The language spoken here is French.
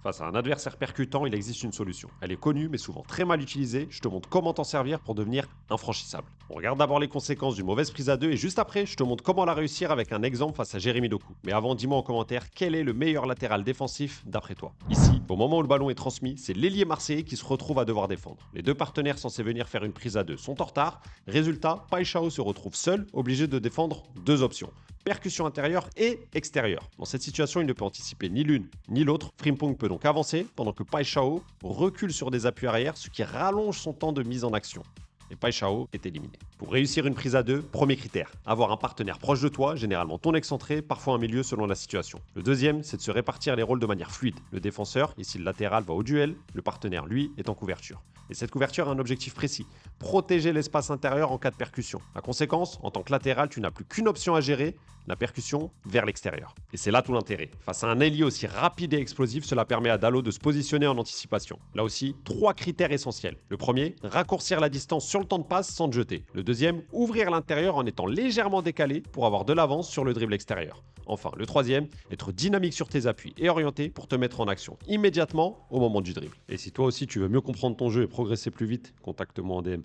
Face à un adversaire percutant, il existe une solution. Elle est connue, mais souvent très mal utilisée. Je te montre comment t'en servir pour devenir infranchissable. On regarde d'abord les conséquences d'une mauvaise prise à deux et juste après, je te montre comment la réussir avec un exemple face à Jérémy Doku. Mais avant, dis-moi en commentaire quel est le meilleur latéral défensif d'après toi. Ici, au moment où le ballon est transmis, c'est l'ailier marseillais qui se retrouve à devoir défendre. Les deux partenaires censés venir faire une prise à deux sont en retard. Résultat, Paixão se retrouve seul, obligé de défendre deux options: percussion intérieure et extérieure. Dans cette situation, il ne peut anticiper ni l'une ni l'autre. Frimpong peut donc avancer pendant que Paixão recule sur des appuis arrière, ce qui rallonge son temps de mise en action. Et Paixão est éliminé. Pour réussir une prise à deux, premier critère, avoir un partenaire proche de toi, généralement ton excentré, parfois un milieu selon la situation. Le deuxième, c'est de se répartir les rôles de manière fluide. Le défenseur, ici le latéral, va au duel, le partenaire, lui, est en couverture. Et cette couverture a un objectif précis: protéger l'espace intérieur en cas de percussion. A conséquence, en tant que latéral, tu n'as plus qu'une option à gérer: la percussion vers l'extérieur. Et c'est là tout l'intérêt. Face à un ailier aussi rapide et explosif, cela permet à Dalot de se positionner en anticipation. Là aussi, trois critères essentiels. Le premier, raccourcir la distance sur le temps de passe sans te jeter. Le deuxième, ouvrir l'intérieur en étant légèrement décalé pour avoir de l'avance sur le dribble extérieur. Enfin, le troisième, être dynamique sur tes appuis et orienté pour te mettre en action immédiatement au moment du dribble. Et si toi aussi tu veux mieux comprendre ton jeu et progresser plus vite, contacte-moi en DM.